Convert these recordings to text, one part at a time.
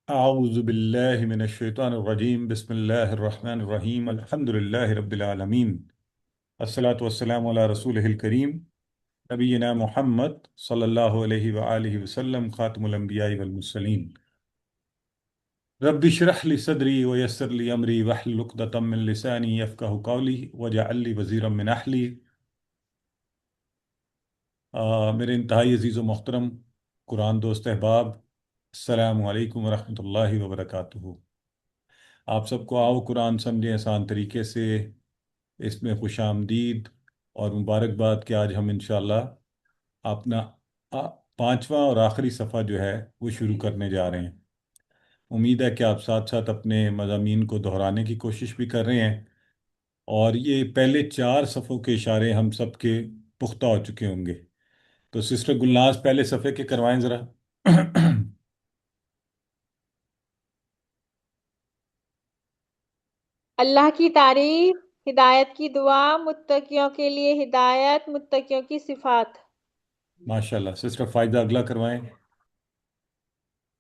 أعوذ بالله من الشيطان الرجيم بسم الله الرحمن الرحيم الحمد لله رب العالمين الصلاة والسلام على رسوله الكريم نبينا محمد صلى الله عليه وآله وسلم خاتم الأنبياء والمرسلين رب اشرح لي صدري ويسر لي أمري واحلل عقدة من لساني يفقهوا قولي واجعل لي وزيرا من أهلي میرے انتہائی عزیز و محترم قرآن دوست احباب، السلام علیکم ورحمۃ اللہ وبرکاتہ۔ آپ سب کو آؤ قرآن سمجھیں آسان طریقے سے، اس میں خوش آمدید اور مبارکباد کہ آج ہم انشاءاللہ اپنا پانچواں اور آخری صفحہ جو ہے وہ شروع کرنے جا رہے ہیں۔ امید ہے کہ آپ ساتھ ساتھ اپنے مضامین کو دہرانے کی کوشش بھی کر رہے ہیں، اور یہ پہلے چار صفحوں کے اشارے ہم سب کے پختہ ہو چکے ہوں گے۔ تو سسٹر گلناز پہلے صفحے کے کروائیں ذرا۔ اللہ کی تعریف، ہدایت کی دعا، متقیوں کے لیے ہدایت، متقیوں کی صفات۔ ماشاءاللہ، سسٹر فائدہ اگلا کروائیں۔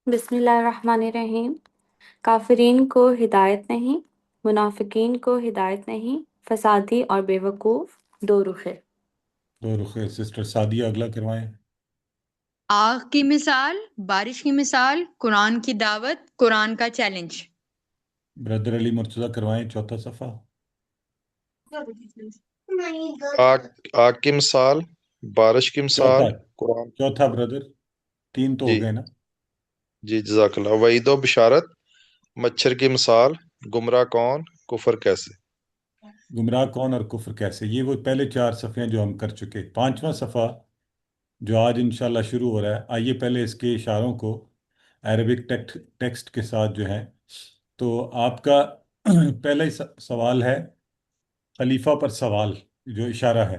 بسم اللہ الرحمن الرحیم۔ کافرین کو ہدایت نہیں، منافقین کو ہدایت نہیں، فسادی اور بیوقوف دو رخے۔ دو رخ سسٹر سعدیہ اگلا کروائیں۔ آگ کی مثال، بارش کی مثال، قرآن کی دعوت، قرآن کا چیلنج۔ بردر علی مرتضیٰ کروائیں چوتھا صفحہ۔ آگ کی مثال، بارش کی مثال، چوتھا قرآن۔ چوتھا بردر، تین تو جی ہو گئے نا۔ جی جزاک اللہ۔ وعید و بشارت، مچھر کی مثال، گمراہ کون، کفر کیسے۔ گمراہ کون اور کفر کیسے، یہ وہ پہلے چار صفحے ہیں جو ہم کر چکے۔ پانچواں صفحہ جو آج انشاءاللہ شروع ہو رہا ہے، آئیے پہلے اس کے اشاروں کو عربک ٹیکسٹ کے ساتھ جو ہے، تو آپ کا پہلا ہی سوال ہے خلیفہ پر سوال، جو اشارہ ہے۔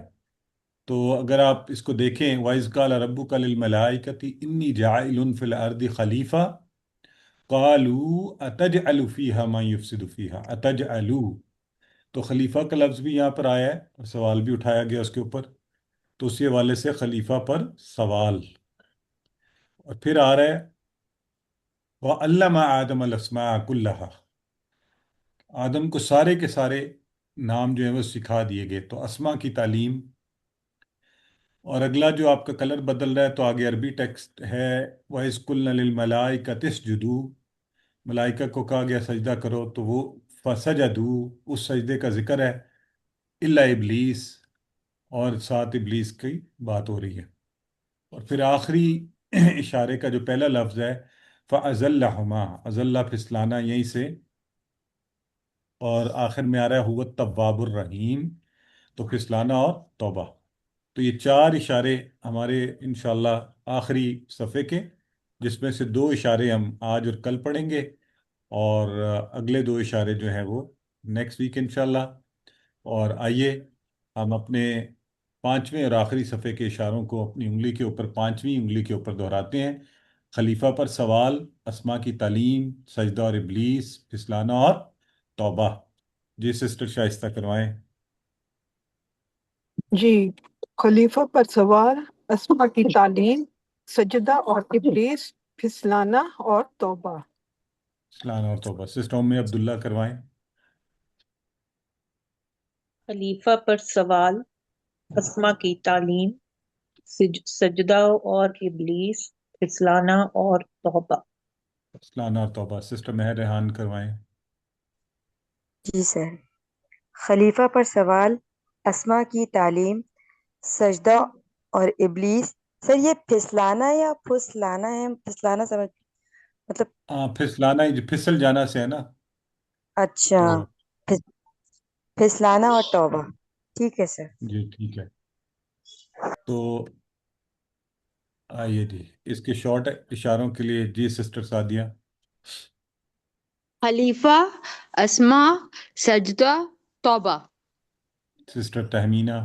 تو اگر آپ اس کو دیکھیں، وَإِذْ قَالَ رَبُّكَ لِلْمَلَائِكَةِ إِنِّي جَاعِلٌ فِي الْأَرْضِ خَلِيفَةً قَالُوا أَتَجْعَلُ فِيهَا مَن يُفْسِدُ فِيهَا أَتَجْعَلُ، تو خلیفہ کا لفظ بھی یہاں پر آیا ہے اور سوال بھی اٹھایا گیا اس کے اوپر، تو اسی حوالے سے خلیفہ پر سوال۔ اور پھر آ رہا ہے وَعَلَّمَ آدَمَ الْأَسْمَاءَ كُلَّهَا، آدم کو سارے کے سارے نام جو ہیں وہ سکھا دیے گئے، تو اسما کی تعلیم۔ اور اگلا جو آپ کا کلر بدل رہا ہے، تو آگے عربی ٹیکسٹ ہے وَإِذْ قُلْنَا لِلْمَلَائِكَةِ اسْجُدُوا، ملائکہ کو کہا گیا سجدہ کرو، تو وہ فسجدوا، اس سجدے کا ذکر ہے، الا ابلیس، اور ساتھ ابلیس کی بات ہو رہی ہے۔ اور پھر آخری اشارے کا جو پہلا لفظ ہے فَأَزَلَّهُمَا، ازلہ پھسلانا یہیں سے، اور آخر میں آ رہا ہے هُوَ التَّوَّابُ الرَّحِيمُ، تو پھسلانا اور توبہ۔ تو یہ چار اشارے ہمارے انشاءاللہ آخری صفحے کے، جس میں سے دو اشارے ہم آج اور کل پڑھیں گے، اور اگلے دو اشارے جو ہیں وہ نیکسٹ ویک انشاءاللہ۔ اور آئیے ہم اپنے پانچویں اور آخری صفحے کے اشاروں کو اپنی انگلی کے اوپر، پانچویں انگلی کے اوپر دہراتے ہیں۔ خلیفہ پر سوال، اسما کی تعلیم، سجدہ اور ابلیس، پھسلانا اور توبہ۔ جی سسٹر شائستہ کروائیں۔ جی، خلیفہ پر سوال، اسما کی تعلیم، سجدہ اور ابلیس، پھسلانا اور توبہ۔ پھسلانا اور توبہ، سسٹر ام عبداللہ کروائیں۔ خلیفہ پر سوال، اسما کی تعلیم، سجدہ اور ابلیس، پھسلانا اور توبہ۔ پھسلانا اور توبہ، سسٹر مہر ریحان کروائیں۔ جی سر، خلیفہ پر سوال، اسما کی تعلیم، سجدہ اور ابلیس۔ سر یہ پھسلانا یا پھسلانا ہے؟ پھسلانا سمجھ مطلب ہاں، پھسلانا ہی، پھسل جانا سے ہے نا، اچھا، تو پھسلانا اور توبہ، ٹھیک ہے سر۔ جی ٹھیک ہے۔ تو آئیے جی اس کے شارٹ اشاروں کے لیے، جی سسٹر سعدیہ۔ خلیفہ، اسما، سجدہ، توبہ۔ سسٹر تہمینہ۔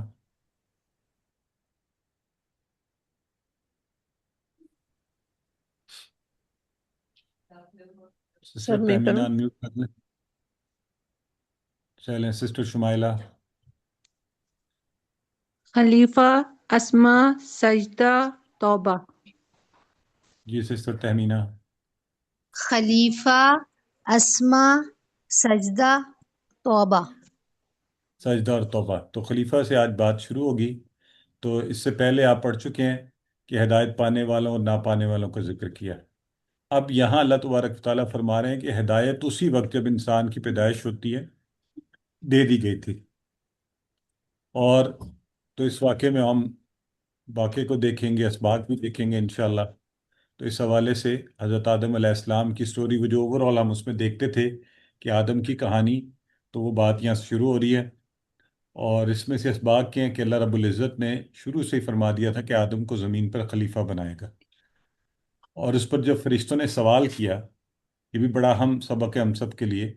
سر سسٹر میں تہمینہ کروں؟ انمیوٹ کر لیں۔ چلیں سسٹر شمائلہ۔ خلیفہ، اسما، سجدہ، توبہ۔ جی سسٹر تہمینہ۔ خلیفہ اسما سجدہ توبہ سجدہ اور توبہ. تو خلیفہ سے آج بات شروع ہوگی. تو اس سے پہلے آپ پڑھ چکے ہیں کہ ہدایت پانے والوں اور نہ پانے والوں کا ذکر کیا. اب یہاں اللہ تبارک و تعالیٰ فرما رہے ہیں کہ ہدایت اسی وقت جب انسان کی پیدائش ہوتی ہے دے دی گئی تھی. اور تو اس واقعے میں ہم واقعے کو دیکھیں گے، اسباق بھی دیکھیں گے انشاءاللہ. تو اس حوالے سے حضرت آدم علیہ السلام کی سٹوری، وہ جو اوور ہم اس میں دیکھتے تھے کہ آدم کی کہانی، تو وہ بات یہاں سے شروع ہو رہی ہے. اور اس میں سے اسباق کے ہیں کہ اللہ رب العزت نے شروع سے ہی فرما دیا تھا کہ آدم کو زمین پر خلیفہ بنائے گا. اور اس پر جب فرشتوں نے سوال کیا، یہ بھی بڑا اہم سبق ہے ہم سب کے لیے،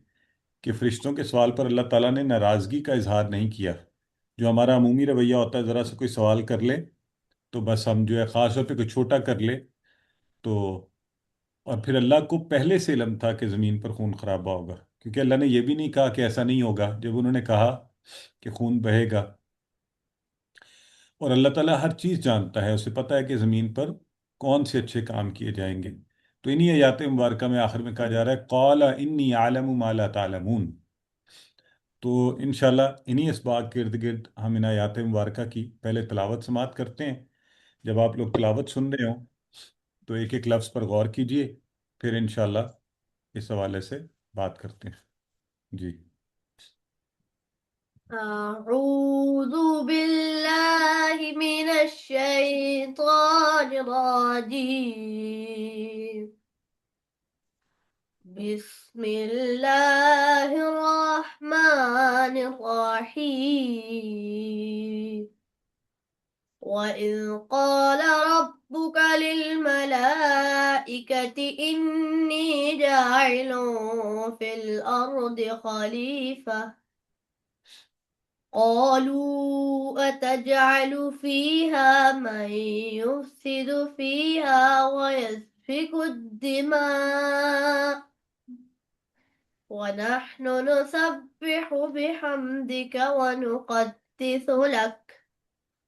کہ فرشتوں کے سوال پر اللہ تعالیٰ نے ناراضگی کا اظہار نہیں کیا. جو ہمارا عمومی رویہ ہوتا ہے، ذرا سے کوئی سوال کر لے تو بس ہم جو ہے خاص طور پہ کوئی چھوٹا کر لے تو، اور پھر اللہ کو پہلے سے علم تھا کہ زمین پر خون خرابہ ہوگا، کیونکہ اللہ نے یہ بھی نہیں کہا کہ ایسا نہیں ہوگا جب انہوں نے کہا کہ خون بہے گا. اور اللہ تعالیٰ ہر چیز جانتا ہے، اسے پتہ ہے کہ زمین پر کون سے اچھے کام کیے جائیں گے. تو انہی آیات مبارکہ میں آخر میں کہا جا رہا ہے قال انی اعلم ما لا تعلمون. تو انشاءاللہ انہی اسباق کے ارد گرد ہم ان آیات مبارکہ کی پہلے تلاوت سماعت کرتے ہیں. جب آپ لوگ تلاوت سن رہے ہوں تو ایک ایک لفظ پر غور کیجئے، پھر انشاءاللہ اس حوالے سے بات کرتے ہیں. جی. أعوذ بالله من الشيطان الرجيم بسم الله الرحمن الرحيم وإذ قال ربك للملائكة إني جاعل في الأرض خليفة قالوا أتجعل فيها من يفسد فيها ويسفك الدماء ونحن نسبح بحمدك ونقدس لك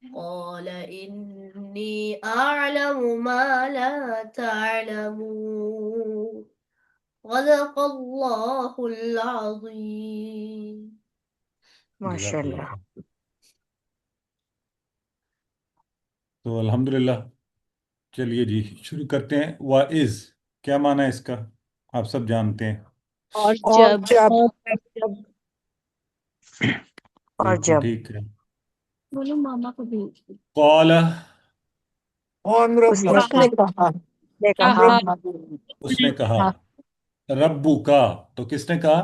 قال إني أعلم ما لا تعلمون صدق الله العظيم. ماشاء اللہ. تو الحمدللہ چلیے جی شروع کرتے ہیں. وَإِذْ کیا معنی ہے اس کا؟ آپ سب جانتے ہیں. اور اور جب جب اور بالکل جب ٹھیک ہے. بولو ماما کو بھی. قال اس نے کہا نے کہا اس نے کہا. ربو کا تو کس نے کہا؟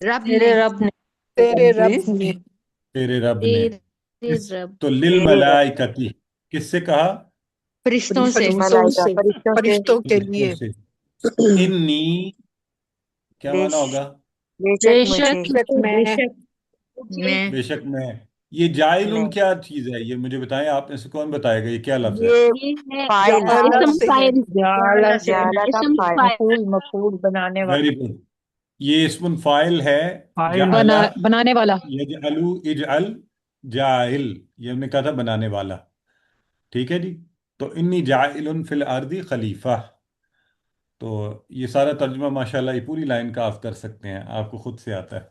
رب میرے نے رب نے تیرے رب نے تیرے رب نے. تیرے رب تو للملائکتی کس سے کہا؟ فرشتوں سے ملائکہ فرشتوں سے فرشتوں کے فرشتوں لیے سے. انی کیا بے معنی ہوگا؟ بے بے شک مجھے شک میں بے شک میں بے شک میں. یہ جائل میں کیا چیز ہے؟ یہ مجھے بتائیں، آپ میں سے کون بتائے گا یہ کیا لفظ ہے؟ یہ یہ ہے فائل ہے. جعل اسم سے ہے فاعل جعلہ سے جعلہ کا اسم فائل. فاعل مفعول بنانے والا ویری گڈ. یہ اسم فائل ہے. جعل بنانے والا یجعلو اجعل جاعل، یہ ہم نے کہا تھا بنانے والا. ٹھیک ہے جی. تو انی جاعل فی الارض خلیفہ. تو یہ سارا ترجمہ ماشاءاللہ یہ پوری لائن کا آپ کر سکتے ہیں، آپ کو خود سے آتا ہے.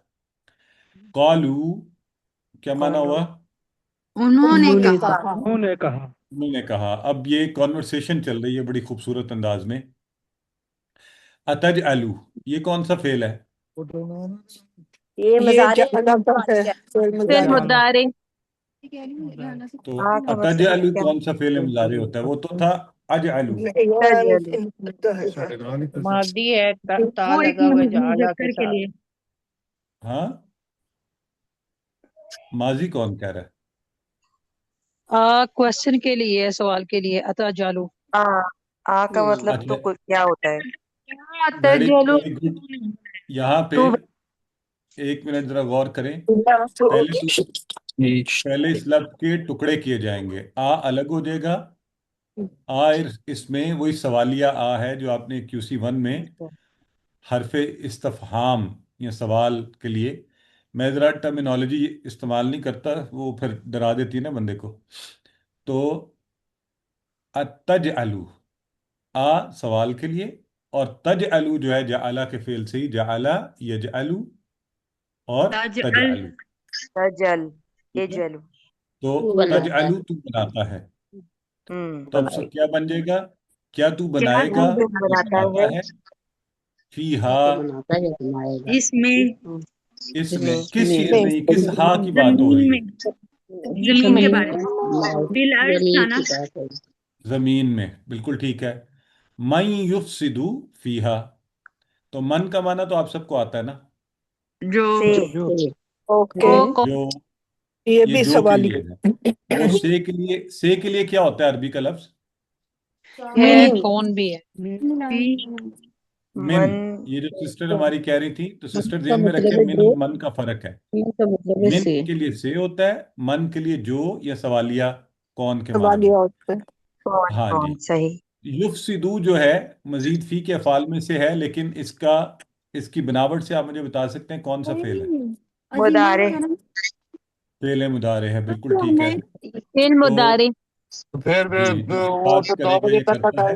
قالو کیا معنی ہوا؟ انہوں نے انہوں نے کہا کہا انہوں نے کہا. اب یہ کانورسیشن چل رہی ہے بڑی خوبصورت انداز میں. اتجعلو یہ کون سا فعل ہے؟ یہ یہ مضارع جعل کا ہے فعل فعل مضارع. مضارع تو آ کا مطلب اتجعلو کیا کون سا فعل مضارع ہوتا ہے؟ وہ تو تھا اجعلو. ماضی ہے تا وہ ایک لگا ہوا ہے جعلہ مذکر کے کے ساتھ لیے ہاں ماضی کون کہہ رہا ہے؟ کوشچن کے لیے سوال کے لیے اتجالو آ آ کا مطلب تو اچھا کیا ہوتا ہے؟ ویری تجلو ویری گڈ. یہاں پہ تو ایک منٹ ذرا غور کریں. پہلے اس لفظ کے ٹکڑے کیے جائیں گے. الگ ہو جائے گا. اس میں وہی سوالیہ ہے جو آپ نے QC1 میں حرف استفہام یا سوال کے لیے، میں ذرا ٹرمینالوجی استعمال نہیں کرتا، وہ پھر ڈرا دیتی ہے نا بندے کو. تو اتجعلو سوال کے لیے، اور تجعلو جو ہے جعلہ کے فعل سے ہی، جعلہ یجعلو اور تجعل تجعلو، تجل ٹھیک ہے؟ یجلو تو تو بناتا ہے تجعلو تو بناتا ہے، تو اب بنائے کیا بن جائے گا؟ کیا تو کیا بنائے تو گا تو یہ بناتا بناتا ہے ہے، یا فیہا، تو بناتا ہے یا بنائے گا اس میں اس اس میں، میں کس چیز میں میں، کس ہا کی بات ہو زمین رہی میں، ہے؟ زمین کے زمین بارے میں میں فی الارض زمین تھا نا۔ کی بات ہے زمین میں، بالکل ٹھیک ہے۔ من یفسدو فیہا، تو من کا معنی تو آپ سب کو آتا ہے نا، جو سے جو اوکے، کو جو، یہ یہ بھی جو کے سوالی لیے ہے، وہ سے کے لیے کیا ہوتا ہے عربی کا لفظ؟ ہے من کون بھی ہے فی من، من یہ جو سسٹر ہماری کہہ رہی تھی، تو سسٹر من کا ذہن میں رکھیں، مطلب ہے من جو، اور من کا فرق ہے۔ من کا مطلب ہے من سے کے لیے سے ہوتا ہے، من کے لیے جو یا سوالیہ کون کے معنی سوالی میں۔ اور پہ کون ہاں جی، کون صحیح یفسدو جو ہے مزید فی کے افعال میں سے ہے، لیکن اس کی بناوٹ سے آپ مجھے بتا سکتے ہیں کون سا فعل ہے؟ مدارے فعل مضارع ہے، بالکل ٹھیک ہے۔ فعل تو مضارع جی بات کرے گا یا کرتا ہے،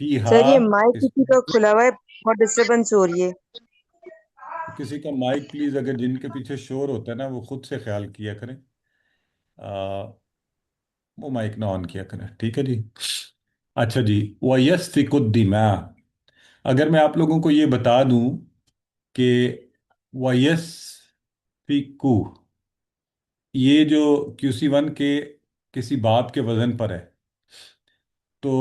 فی ہا، سر یہ مائک اس کسی کا کھلا ہوا ہے بہت ڈسٹربنس ہو رہی ہے کسی کا مائک پلیز، اگر جن کے پیچھے شور ہوتا ہے نا وہ خود سے خیال کیا کریں، وہ مائک نہ آن کیا کریں، ٹھیک ہے جی۔ اچھا جی، وَيَسْفِكُ الدِّمَاءَ، اگر میں آپ لوگوں کو یہ بتا دوں کہ وَيَسْفِكُ، یہ جو QC1 کے کسی باب کے وزن پر ہے، تو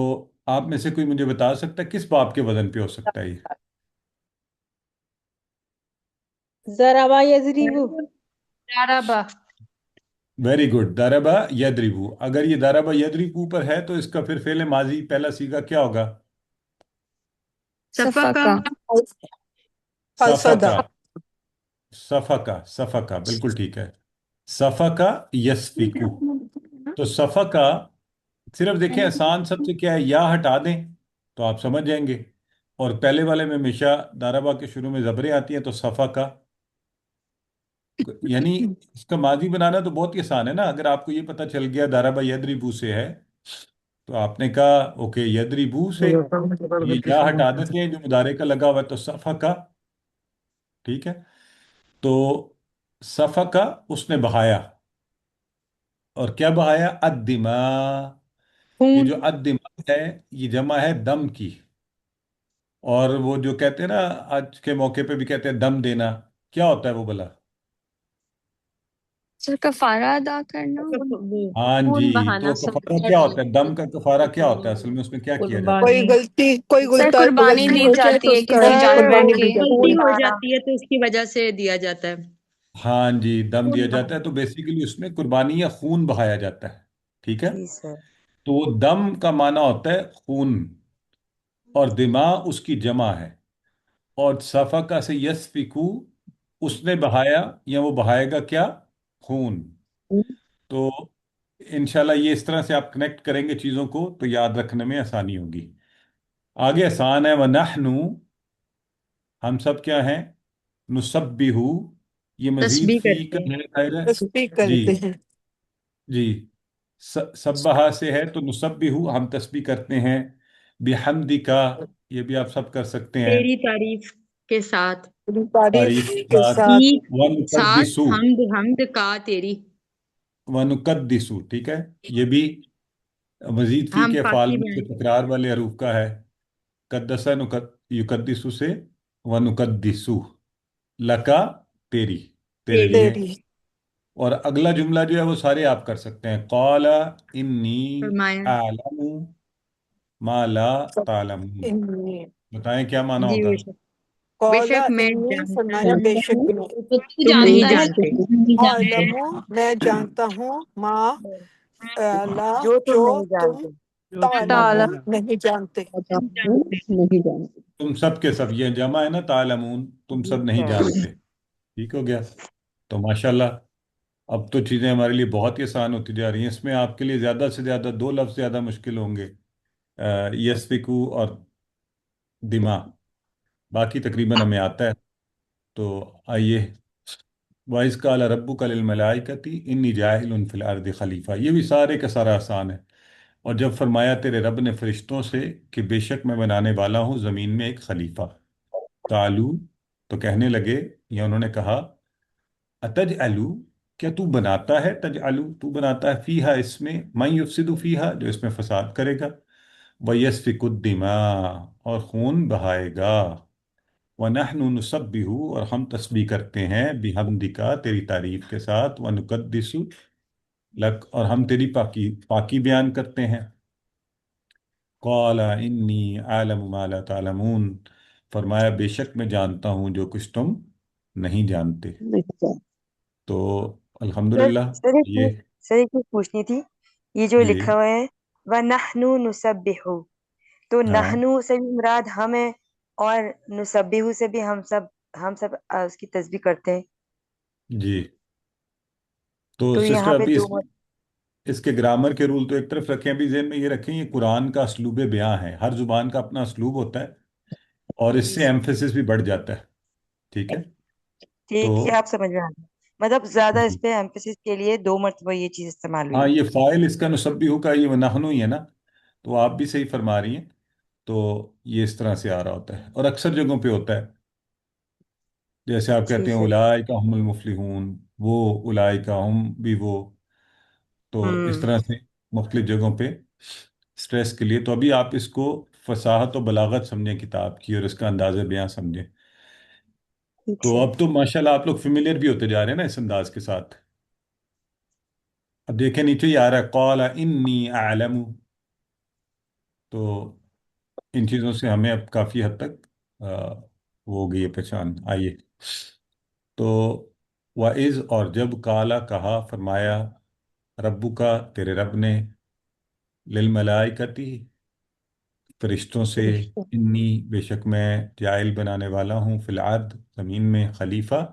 آپ میں سے کوئی مجھے بتا سکتا ہے کس باب کے وزن پہ ہو سکتا ہے یہ؟ ضربہ یضربو، ضربہ ویری گڈ، دربا یدربو، اگر یہ دربا یدربو پر ہے تو اس کا پھر فعل ماضی پہلا صیغہ کیا ہوگا؟ صفقہ فسدا صفقہ، صفقہ بالکل ٹھیک ہے، صفقہ یسفکو، تو صفقہ، صرف دیکھیں آسان سب سے کیا ہے، یا ہٹا دیں تو آپ سمجھ جائیں گے، اور پہلے والے میں ہمیشہ داربا کے شروع میں زبریں آتی ہیں، تو صفقہ، یعنی اس کا ماضی بنانا تو بہت ہی آسان ہے نا، اگر آپ کو یہ پتہ چل گیا داربا یدربو سے ہے تو آپ نے کہا اوکے یدربو سے یہ یا ہٹا دیتے ہیں جو مضارع کا لگا ہوا ہے، تو صفقہ، ٹھیک ہے۔ تو صفقہ، اس نے بہایا، اور کیا بہایا؟ الدماء، یہ خون جو الدماء ہے یہ جمع ہے دم کی، اور وہ جو کہتے ہیں نا آج کے موقع پہ بھی کہتے ہیں دم دینا، کیا ہوتا ہے وہ بلا؟ سر کفارہ ادا کرنا، ہاں جی، خون بہانا تو کفارہ کیا ہوتا ہے؟ دم کا کفارہ کیا ہوتا ہے اصل میں؟ اس میں کیا کیا جاتا ہے؟ کوئی قربانی غلطی، کوئی سر قربانی غلطی دی ہو جائے تو جاتی ہے اس کا کسی سر جانور وہ قربانی کی۔ دی جاتی غلطی ہے۔ ہو بہانا جاتی ہے تو اس کی وجہ سے دیا جاتا ہے ہاں جی، دم خون دیا جاتا بہانا ہے، تو بیسیکلی اس میں قربانی یا خون بہایا جاتا ہے، ٹھیک ہے۔ جی سر تو وہ دم کا معنی ہوتا ہے خون، اور دماء اس کی جمع ہے، اور صفقہ سے یسفکو، اس نے بہایا یا وہ بہائے گا کیا؟ خون۔ تو انشاءاللہ یہ اس طرح سے آپ کنیکٹ کریں گے چیزوں کو تو یاد رکھنے میں آسانی ہوگی۔ آگے آسان ہے، وَنَحْنُ، ہم سب کیا ہیں؟ نسبح، یہ مزید تسبیح فی کا کرتے ہیں غیر ہے، تسبیح جی کرتے ہیں۔ جی، سبحہ سے ہے تو نسبح، ہم تسبیح کرتے ہیں، بحمدکا، یہ بھی آپ سب کر سکتے ہیں، تیری تعریف کے ساتھ، پوری تعریف تعریف کے کے ساتھ، ساتھ کی ساتھ، ونقدسو، حمد حمد کا تیری، ونقدسو، ٹھیک ہے، یہ بھی مزید فی ہم کے افعال پاکی میں سے بنائیں، تکرار والے حروف کا ہے، قدسہ یقدسو سے، ونقدسو، لکا، تیری، تیرے تیری لیے، تیری اور اگلا جملہ جو ہے وہ سارے آپ کر سکتے ہیں، قال انی فرمایا اعلم ما لا تعلمون، انی بتائیں کیا معنی جی ہوگا؟ بے قولا شک میں انی جانتا فرمایا ہوں بے شک میں، تو تو تم نہیں جانتا ہے جانتے، عالم میں جانتا ہوں، ما لا جو تم جو نہیں تم جانتے تعلمون نہیں جانتے۔ نہیں جانتا تم سب کے سب، یہ جمع ہے نا تعلمون، تم جی سب نہیں سر جانتے، ٹھیک ہو گیا۔ تو ماشاءاللہ اب تو چیزیں ہمارے لیے بہت ہی آسان ہوتی جا رہی ہیں، اس میں آپ کے لیے زیادہ سے زیادہ دو لفظ زیادہ مشکل ہوں گے، یسفکو اور دماء، باقی تقریباً ہمیں آتا ہے۔ تو آئیے، وَإِذْ قَالَ رَبُّكَ لِلْمَلَائِكَةِ إِنِّي جَاعِلٌ فِي الْأَرْضِ خلیفہ، یہ بھی سارے کا سارا آسان ہے۔ اور جب فرمایا تیرے رب نے فرشتوں سے کہ بے شک میں بنانے والا ہوں زمین میں ایک خلیفہ، قالو، تو کہنے لگے یا انہوں نے کہا، اتجعلو، کیا تو بناتا ہے، تجعلو تو بناتا ہے، فیہا اس میں، من یفسد فیہا جو اس میں فساد کرے گا، ویسفک الدماء اور خون بہائے گا، وَنَحْنُ نُسَبِّحُ اور ہم تسبیح کرتے ہیں، بِحَمْدِکَ تیری تعریف کے ساتھ، وَنُقَدِّسُ لک اور ہم تیری پاکی پاکی بیان کرتے ہیں، قَالَ إِنِّي أَعْلَمُ مَا لَا تَعْلَمُونَ فرمایا بے شک میں جانتا ہوں جو کچھ تم نہیں جانتے۔ اچھا، تو سر الحمدللہ سر ایک یہ، سر ایک چیز پوچھنی تھی، یہ جو جی، لکھا ہوا ہے وَنَحْنُ نُسَبِّحُ، تو ہاں، نحنو سے بھی مراد ہم ہے، اور نسبیحو سے بھی ہم سب اس کی تسبیح کرتے ہیں، جی، تو تو سسٹر یہاں پہ ابھی دو اس کے گرامر کے رول تو ایک طرف رکھیں، ابھی ذہن میں یہ رکھیں یہ قرآن کا اسلوب بیاں ہے، ہر زبان کا اپنا اسلوب ہوتا ہے اور اس جی سے سر، ایمفیسس بھی بڑھ جاتا ہے، ٹھیک ہے؟ تو ٹھیک ہے، آپ سمجھ میں آ گئی، مطلب زیادہ جی، اس پہ ایمفیسس کے لیے 2 مرتبہ یہ چیز استعمال ہوئی ہاں، ہے۔ یہ فائل اس کا نسبیہو کا یہ نحنو ہی ہے نا، تو آپ بھی صحیح فرما رہی ہیں، تو یہ اس طرح سے آ رہا ہوتا ہے اور اکثر جگہوں پہ ہوتا ہے، جیسے آپ جی کہتے ہیں سر، اولائک ہم المفلحون، وہ اولائک ہم بھی وہ، تو اس ہوں، طرح سے مختلف جگہوں پہ اسٹریس کے لیے، تو ابھی آپ اس کو فصاحت و بلاغت سمجھیں کتاب کی اور اس کا انداز بیاں سمجھیں، ٹھیک تو سر، اب تو ماشاءاللہ آپ لوگ فیملیئر بھی ہوتے جا رہے ہیں نا اس انداز کے ساتھ۔ اب دیکھیں نیچے ہی آ رہا ہے قال انی اعلم، تو ان چیزوں سے ہمیں اب کافی حد تک وہ ہو گئی ہے پہچان، آئیے، تو وَإِذْ اور جب کالا کہا فرمایا ربو کا تیرے رب نے للملائکتی فرشتوں سے، فرشتہ، انی بے شک میں جائل بنانے والا ہوں فی الارض زمین میں خلیفہ،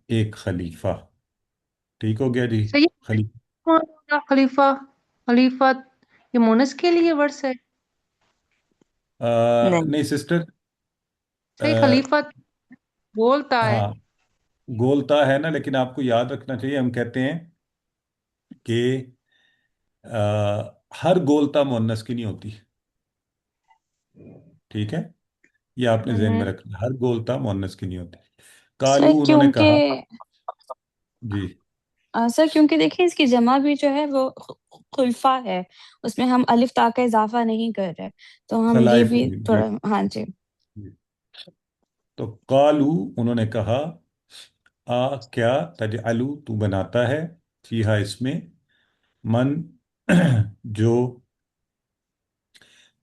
ایک خلیفہ، ٹھیک ہو گیا جی، صحیح خلیفہ، کون ہوگا خلیفہ؟ خلیفت یہ مونس کے لیے ورڈس ہے؟ نہیں نہیں سسٹر، صحیح خلیفت بولتا ہے۔ ہاں گولتا ہے نا، لیکن آپ کو یاد رکھنا چاہیے ہم کہتے ہیں کہ ہر گولتا مؤنث کی نہیں ہوتی، ٹھیک ہے؟ یہ آپ نے ذہن میں رکھنا، ہر گولتا مؤنث کی نہیں ہوتی، سر کالو انہوں نے کہا، کیونکہ جی، سر کیونکہ دیکھیں اس کی جمع بھی جو ہے وہ خلفہ ہے، اس میں ہم الف تا کا اضافہ نہیں کر رہے، تو ہم یہ خلائف بھی ہوگی جی، تھوڑا، ہاں جی، جی، تو قالو انہوں نے کہا، کیا تجعلو تو بناتا ہے، فیہا اس میں، من جو،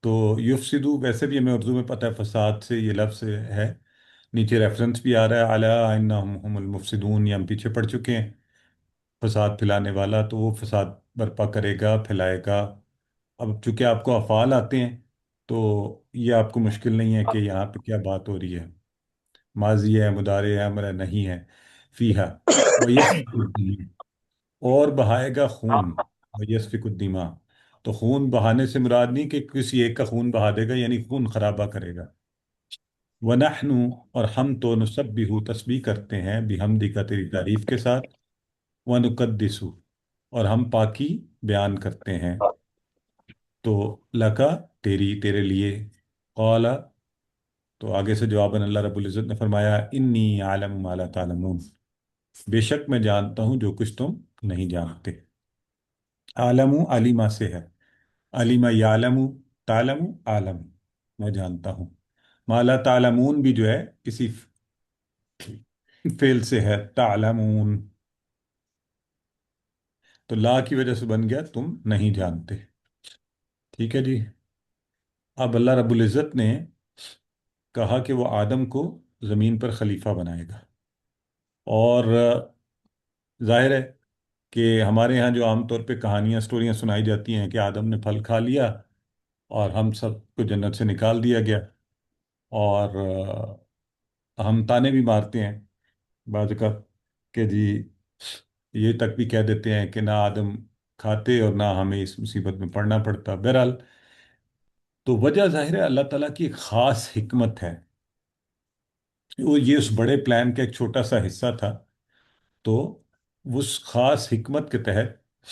تو یفسدو ویسے بھی ہمیں اردو میں پتہ ہے فساد سے یہ لفظ ہے، نیچے ریفرنس بھی آ رہا ہے الا انہم هم المفسدون، یہ ہم پیچھے پڑھ چکے ہیں، فساد پھیلانے والا، تو وہ فساد برپا کرے گا، پھیلائے گا۔ اب چونکہ آپ کو افعال آتے ہیں تو یہ آپ کو مشکل نہیں ہے کہ یہاں پہ کیا بات ہو رہی ہے، ماضی ہے، مضارع ہے، امر ہے، نہیں ہے، فیہا ویسفک الدماء اور بہائے گا خون، ویسفک الدماء، تو خون بہانے سے مراد نہیں کہ کسی ایک کا خون بہا دے گا، یعنی خون خرابہ کرے گا، وَنَحْنُ اور ہم تو نسبح تسبیح کرتے ہیں، بحمدک تیری تعریف کے ساتھ، وَنُقَدِّسُ اور ہم پاکی بیان کرتے ہیں، تو لکا تیرے لیے، قال تو آگے سے جواباً اللہ رب العزت نے فرمایا انی عالم ما لا تعلمون، بے شک میں جانتا ہوں جو کچھ تم نہیں جانتے، عالم علیمہ سے ہے، علیمہ یعلم، تعلم عالم، میں جانتا ہوں، ما لا تعلمون بھی جو ہے کسی فعل سے ہے، تعلمون، تو لا کی وجہ سے بن گیا تم نہیں جانتے، ٹھیک ہے جی۔ اب اللہ رب العزت نے کہا کہ وہ آدم کو زمین پر خلیفہ بنائے گا، اور ظاہر ہے کہ ہمارے ہاں جو عام طور پہ کہانیاں سٹوریاں سنائی جاتی ہیں کہ آدم نے پھل کھا لیا اور ہم سب کو جنت سے نکال دیا گیا، اور ہم تانے بھی مارتے ہیں بعض اوقات کہ جی یہ تک بھی کہہ دیتے ہیں کہ نہ آدم کھاتے اور نہ ہمیں اس مصیبت میں پڑنا پڑتا، بہرحال تو وجہ ظاہر ہے اللہ تعالیٰ کی ایک خاص حکمت ہے، وہ یہ اس بڑے پلان کا ایک چھوٹا سا حصہ تھا، تو اس خاص حکمت کے تحت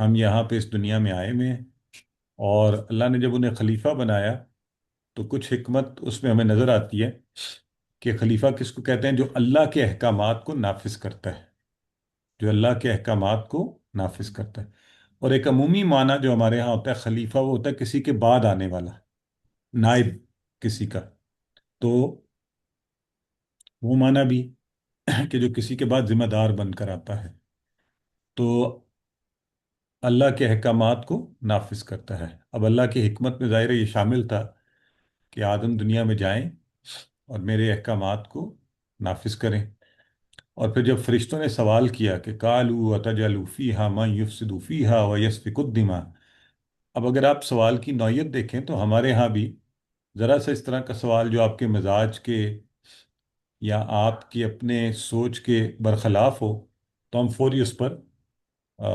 ہم یہاں پہ اس دنیا میں آئے ہوئے ہیں، اور اللہ نے جب انہیں خلیفہ بنایا تو کچھ حکمت اس میں ہمیں نظر آتی ہے کہ خلیفہ کس کو کہتے ہیں؟ جو اللہ کے احکامات کو نافذ کرتا ہے، جو اللہ کے احکامات کو نافذ کرتا ہے۔ اور ایک عمومی معنی جو ہمارے ہاں ہوتا ہے خلیفہ، وہ ہوتا ہے کسی کے بعد آنے والا، نائب کسی کا۔ تو وہ معنی بھی کہ جو کسی کے بعد ذمہ دار بن کر آتا ہے، تو اللہ کے احکامات کو نافذ کرتا ہے۔ اب اللہ کی حکمت میں ظاہر ہے یہ شامل تھا کہ آدم دنیا میں جائیں اور میرے احکامات کو نافذ کریں۔ اور پھر جب فرشتوں نے سوال کیا کہ قالوا اتجعل فیہا من یفسد فیہا ویسفک الدماء، اب اگر آپ سوال کی نوعیت دیکھیں تو ہمارے ہاں بھی ذرا سا اس طرح کا سوال جو آپ کے مزاج کے یا آپ کی اپنے سوچ کے برخلاف ہو تو ہم فوری اس پر آ،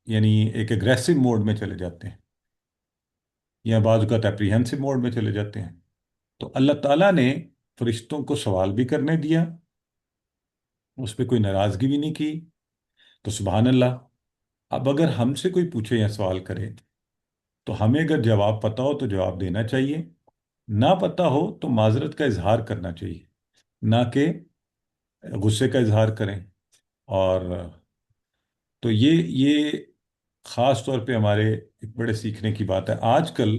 یعنی ایک اگریسو موڈ میں چلے جاتے ہیں، یا بعض اوقات اپریہنسو موڈ میں چلے جاتے ہیں۔ تو اللہ تعالیٰ نے فرشتوں کو سوال بھی کرنے دیا، اس پہ کوئی ناراضگی بھی نہیں کی، تو سبحان اللہ۔ اب اگر ہم سے کوئی پوچھے یا سوال کرے تو ہمیں اگر جواب پتہ ہو تو جواب دینا چاہیے، نہ پتہ ہو تو معذرت کا اظہار کرنا چاہیے، نہ کہ غصے کا اظہار کریں۔ اور تو یہ خاص طور پہ ہمارے ایک بڑے سیکھنے کی بات ہے۔ آج کل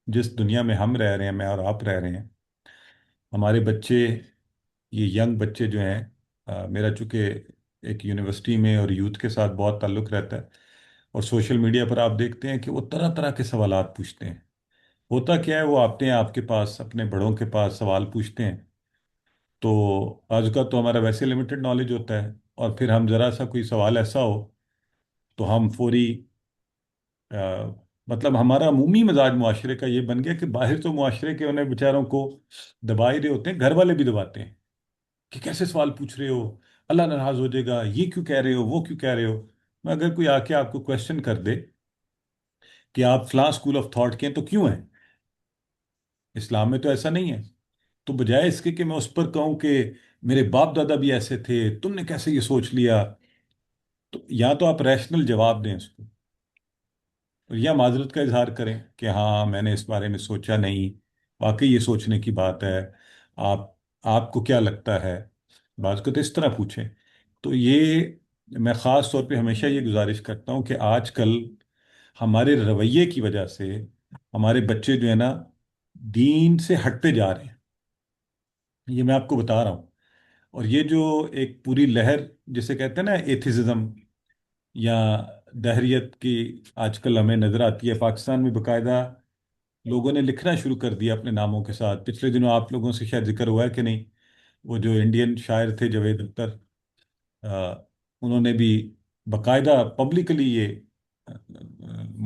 جس دنیا میں ہم رہ رہے ہیں، میں اور آپ رہ رہے ہیں، ہمارے بچے، یہ ینگ بچے جو ہیں، میرا چونکہ ایک یونیورسٹی میں اور یوتھ کے ساتھ بہت تعلق رہتا ہے، اور سوشل میڈیا پر آپ دیکھتے ہیں کہ وہ طرح طرح کے سوالات پوچھتے ہیں۔ ہوتا کیا ہے، وہ آتے ہیں آپ کے پاس، اپنے بڑوں کے پاس سوال پوچھتے ہیں، تو بعض اوقات تو ہمارا ویسے لمیٹڈ نالج ہوتا ہے، اور پھر ہم ذرا سا کوئی سوال ایسا ہو تو ہم فوری مطلب ہمارا عمومی مزاج معاشرے کا یہ بن گیا کہ باہر تو معاشرے کے انہیں بیچاروں کو دبا ہی رہے ہوتے ہیں، گھر والے بھی دباتے ہیں کہ کیسے سوال پوچھ رہے ہو، اللہ ناراض ہو جائے گا، یہ کیوں کہہ رہے ہو، وہ کیوں کہہ رہے ہو۔ میں اگر کوئی آ کے آپ کو کوشچن کر دے کہ آپ فلاں اسکول آف تھاٹ کے ہیں تو کیوں ہیں، اسلام میں تو ایسا نہیں ہے، تو بجائے اس کے کہ میں اس پر کہوں کہ میرے باپ دادا بھی ایسے تھے، تم نے کیسے یہ سوچ لیا، تو یا تو آپ ریشنل جواب دیں اس کو، یا معذرت کا اظہار کریں کہ ہاں میں نے اس بارے میں سوچا نہیں، واقعی یہ سوچنے کی بات ہے، آپ آپ کو کیا لگتا ہے، بعض کو تو اس طرح پوچھیں۔ تو یہ میں خاص طور پہ ہمیشہ یہ گزارش کرتا ہوں کہ آج کل ہمارے رویے کی وجہ سے ہمارے بچے جو ہے نا دین سے ہٹتے جا رہے ہیں، یہ میں آپ کو بتا رہا ہوں۔ اور یہ جو ایک پوری لہر جسے کہتے ہیں نا ایتھیزم یا دہریت کی، آج کل ہمیں نظر آتی ہے پاکستان میں، باقاعدہ لوگوں نے لکھنا شروع کر دیا اپنے ناموں کے ساتھ۔ پچھلے دنوں آپ لوگوں سے شاید ذکر ہوا ہے کہ نہیں، وہ جو انڈین شاعر تھے جاوید اختر، آ، انہوں نے بھی باقاعدہ پبلکلی یہ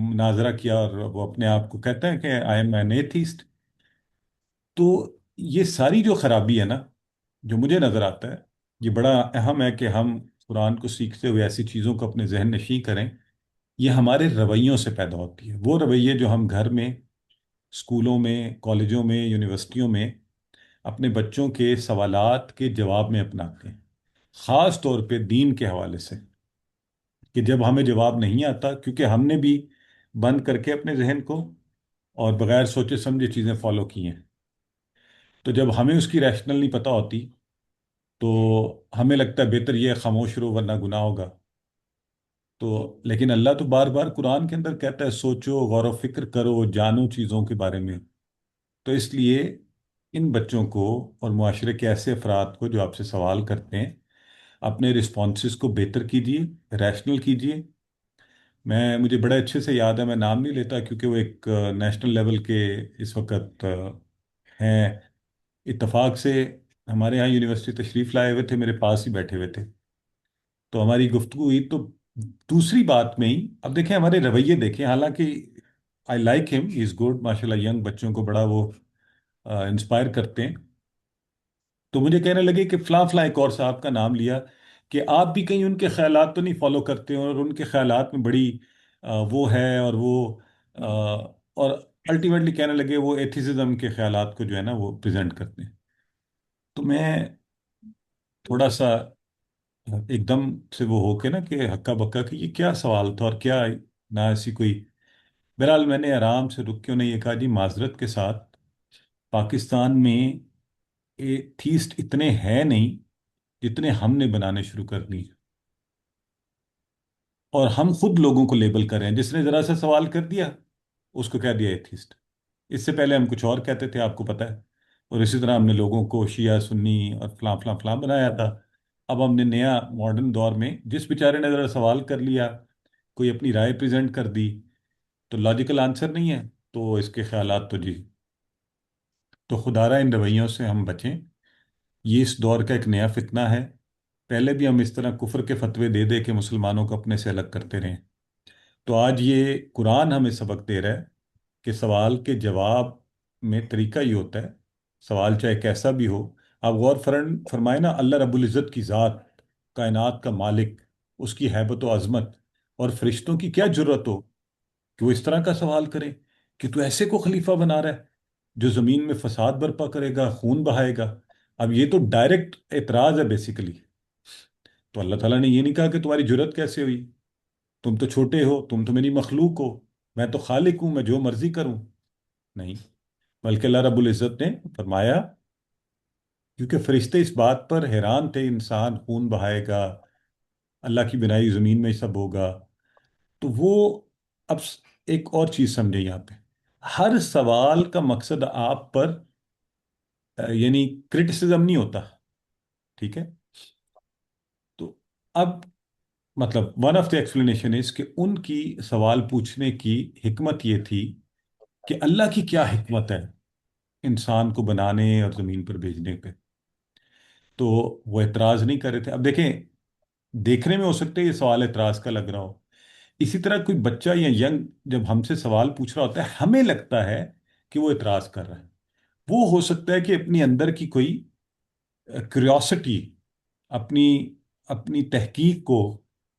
مناظرہ کیا، اور وہ اپنے آپ کو کہتے ہیں کہ آئی ایم این ایتھیسٹ۔ تو یہ ساری جو خرابی ہے نا، جو مجھے نظر آتا ہے، یہ بڑا اہم ہے کہ ہم قرآن کو سیکھتے ہوئے ایسی چیزوں کو اپنے ذہن نشیں کریں۔ یہ ہمارے رویوں سے پیدا ہوتی ہے، وہ رویے جو ہم گھر میں، اسکولوں میں، کالجوں میں، یونیورسٹیوں میں اپنے بچوں کے سوالات کے جواب میں اپناتے ہیں، خاص طور پہ دین کے حوالے سے، کہ جب ہمیں جواب نہیں آتا، کیونکہ ہم نے بھی بند کر کے اپنے ذہن کو اور بغیر سوچے سمجھے چیزیں فالو کی ہیں، تو جب ہمیں اس کی ریشنل نہیں پتہ ہوتی تو ہمیں لگتا ہے بہتر یہ ہے خاموش رہو ورنہ گناہ ہوگا۔ تو لیکن اللہ تو بار بار قرآن کے اندر کہتا ہے سوچو، غور و فکر کرو، جانو چیزوں کے بارے میں۔ تو اس لیے ان بچوں کو اور معاشرے کے ایسے افراد کو جو آپ سے سوال کرتے ہیں، اپنے رسپانسز کو بہتر کیجیے، ریشنل کیجیے۔ مجھے بڑے اچھے سے یاد ہے، میں نام نہیں لیتا کیونکہ وہ ایک نیشنل لیول کے اس وقت ہیں، اتفاق سے ہمارے ہاں یونیورسٹی تشریف لائے ہوئے تھے، میرے پاس ہی بیٹھے ہوئے تھے، تو ہماری گفتگو ہوئی، تو دوسری بات میں ہی اب دیکھیں ہمارے رویے دیکھیں، حالانکہ آئی لائک ہم، ہی از گڈ ماشاء اللہ، ینگ بچوں کو بڑا وہ انسپائر کرتے ہیں، تو مجھے کہنے لگے کہ فلاں فلاں ایک اور صاحب کا نام لیا کہ آپ بھی کہیں ان کے خیالات تو نہیں فالو کرتے ہیں، اور ان کے خیالات میں بڑی وہ ہے، اور وہ اور الٹیمیٹلی کہنے لگے وہ ایتھیزم کے خیالات کو جو ہے نا وہ پریزنٹ کرتے ہیں۔ تو میں تھوڑا سا ایک دم سے وہ ہو کے نا کہ ہکا بکا کہ یہ کیا سوال تھا، اور کیا نہ ایسی کوئی بہرحال میں نے آرام سے رک کے انہیں یہ کہا جی معذرت کے ساتھ پاکستان میں ایتھیسٹ اتنے ہیں نہیں جتنے ہم نے بنانے شروع کر دی، اور ہم خود لوگوں کو لیبل کر رہے ہیں، جس نے ذرا سا سوال کر دیا اس کو کہہ دیا ایتھیسٹ۔ اس سے پہلے ہم کچھ اور کہتے تھے، آپ کو پتہ ہے، اور اسی طرح ہم نے لوگوں کو شیعہ سنی اور فلاں فلاں فلاں بنایا تھا۔ اب ہم نے نیا ماڈرن دور میں جس بیچارے نے ذرا سوال کر لیا، کوئی اپنی رائے پریزنٹ کر دی، تو لاجیکل آنسر نہیں ہے تو اس کے خیالات تو جی، تو خدارہ ان رویوں سے ہم بچیں۔ یہ اس دور کا ایک نیا فتنہ ہے۔ پہلے بھی ہم اس طرح کفر کے فتوے دے دے کے مسلمانوں کو اپنے سے الگ کرتے رہے، تو آج یہ قرآن ہمیں سبق دے رہا ہے کہ سوال کے جواب میں طریقہ یہ ہوتا ہے، سوال چاہے کیسا بھی ہو۔ آپ غور فرمائے نا، اللہ رب العزت کی ذات، کائنات کا مالک، اس کی ہیبت و عظمت، اور فرشتوں کی کیا جرت ہو کہ وہ اس طرح کا سوال کریں کہ تو ایسے کو خلیفہ بنا رہا ہے جو زمین میں فساد برپا کرے گا، خون بہائے گا۔ اب یہ تو ڈائریکٹ اعتراض ہے بیسیکلی۔ تو اللہ تعالیٰ نے یہ نہیں کہا کہ تمہاری جرت کیسے ہوئی، تم تو چھوٹے ہو، تم تو میری مخلوق ہو، میں تو خالق ہوں، میں جو مرضی کروں۔ نہیں، بلکہ اللہ رب العزت نے فرمایا، کیونکہ فرشتے اس بات پر حیران تھے، انسان خون بہائے گا، اللہ کی بنائی زمین میں ہی سب ہوگا، تو وہ اب ایک اور چیز سمجھیں یہاں پہ، ہر سوال کا مقصد آپ پر یعنی کرٹیسزم نہیں ہوتا، ٹھیک ہے؟ تو اب مطلب one of the explanation is کہ ان کی سوال پوچھنے کی حکمت یہ تھی کہ اللہ کی کیا حکمت ہے انسان کو بنانے اور زمین پر بھیجنے پہ، تو وہ اعتراض نہیں کر رہے تھے۔ اب دیکھیں، دیکھنے میں ہو سکتا ہے یہ سوال اعتراض کا لگ رہا ہو، اسی طرح کوئی بچہ یا ینگ جب ہم سے سوال پوچھ رہا ہوتا ہے، ہمیں لگتا ہے کہ وہ اعتراض کر رہا ہے، وہ ہو سکتا ہے کہ اپنی اندر کی کوئی کیوریوسٹی، اپنی اپنی تحقیق کو،